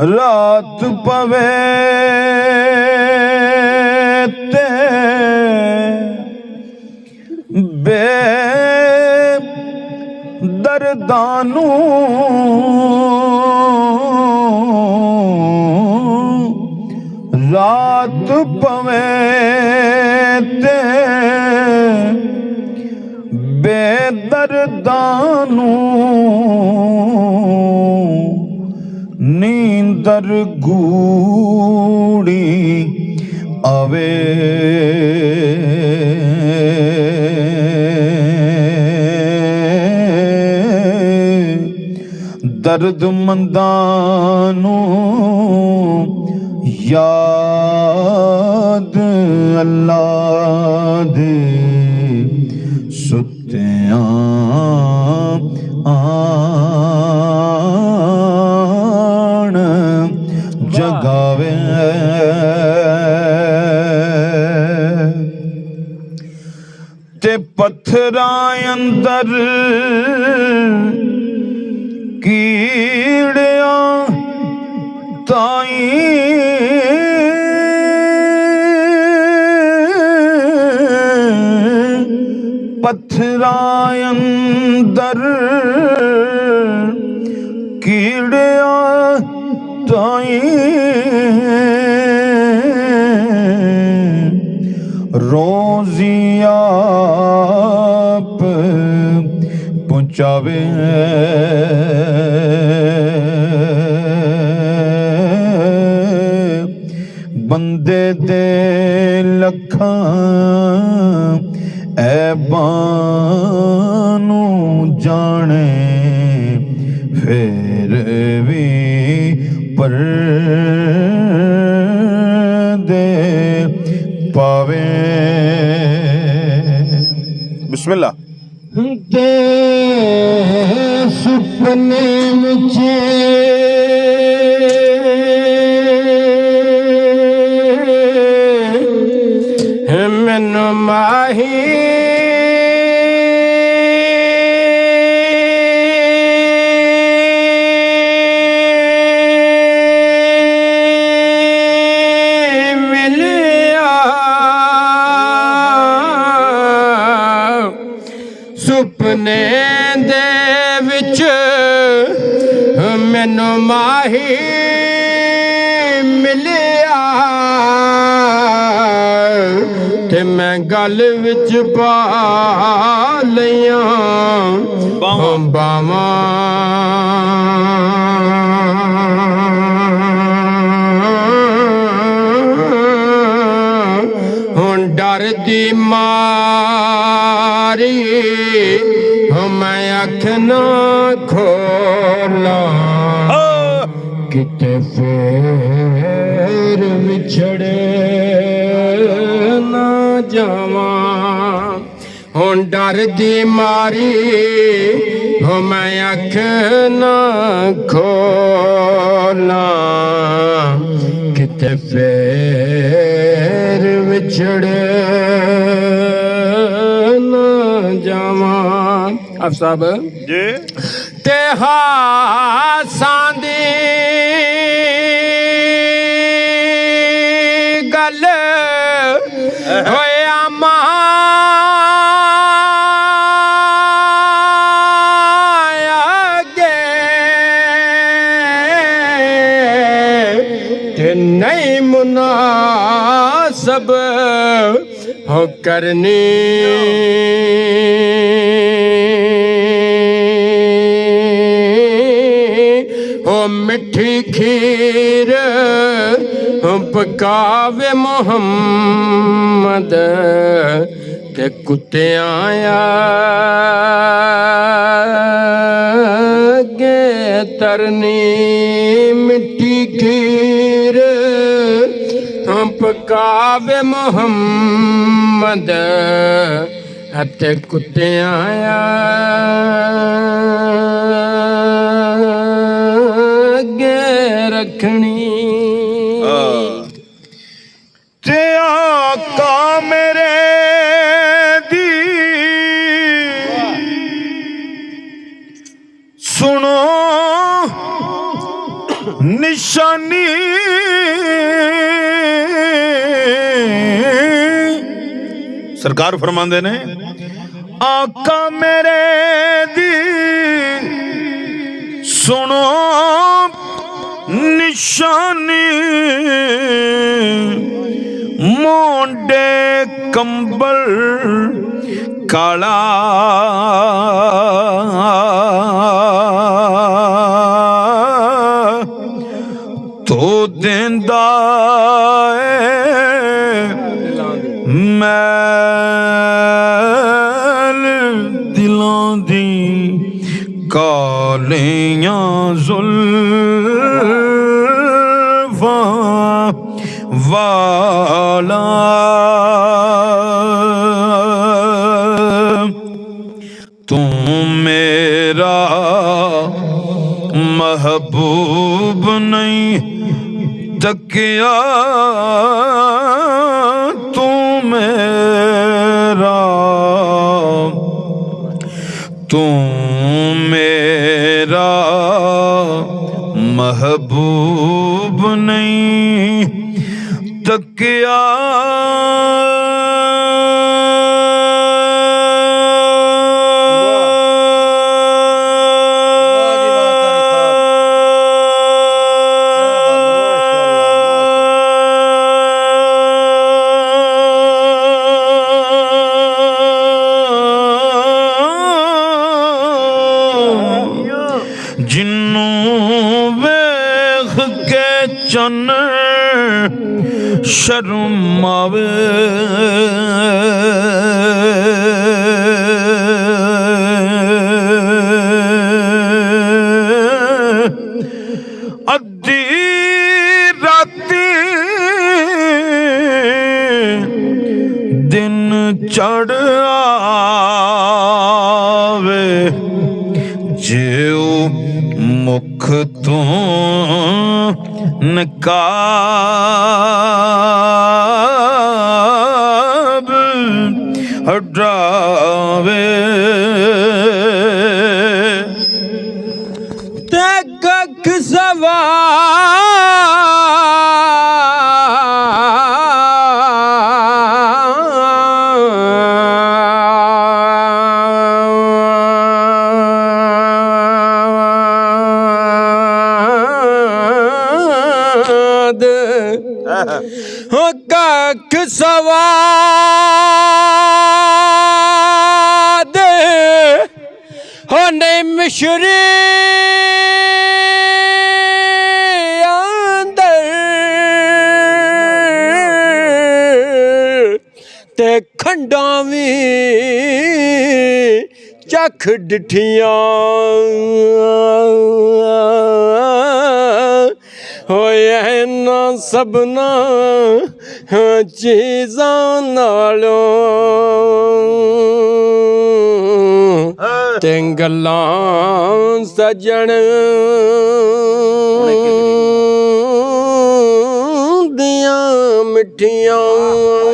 रात पवे ते बेदर्दानू रात पवे ते बेदर्दानू नींदर गूड़ी आवे दर्द मंदानू याद अल्लाह दे सुत्तियां आण जगावे ते पत्थरां अंदर कीड़ियां ताई पत्थरां अंदर कीड़ियां ताई रोज़ी आप पहुँचावे बंदे दे लखां ऐबानू जाने फिर भी पर्दे पावे। बिस्मिल्लाह। ते सुपने मुझे मैनू माही मिलिया सुपने दे विच मैनू माही मिलिया ते मैं गल विच पा लिया बावां हुण डर दी मारी मैं अख ना खोला किते फेर विछड़े ना जावां। हुण डर दी मारी मैं अख ना खोला किते फेर विछड़े ना जावां। अब सब जी ते हासां दी गल होया माया गे ते नहीं मुनासब हो करनी हो मिठी खीर पकावे मोहम्मद ते कुत्तियां आगे तरनी मिठी खीर पकावे मोहम्मद ते कुत्तियां आगे रखनी। ते आका मेरे दी सुनो ਨਿਸ਼ਾਨੀ ਸਰਕਾਰ ਫਰਮਾਉਂਦੇ ਨੇ ਆਕਾ ਮੇਰੇ ਦੀ ਸੁਣੋ ਨਿਸ਼ਾਨੀ ਮੋਢੇ ਕੰਬਲ ਕਾਲਾ ਤੋ ਦਿੰਦਾ ਮੈਲ ਦਿਲਾਂ ਦੀ ਕਾਲੀਆਂ ਜ਼ੁਲਫਾਂ ਵਾਲਾ ਤੂੰ ਮੇਰਾ महबूब नहीं तकिया तू मेरा महबूब नहीं तकिया चन शर्म आवे अद्धी राती दिन चढ़ आवे जेऊ मुख तू नकाब हटावे ते कख सवा कख सवाद होने मिश्री अंदर ते खंडावी चख डिठियां होए ना सबना चीज़ां नालों ते गल्लां सजण दियां मिठियां।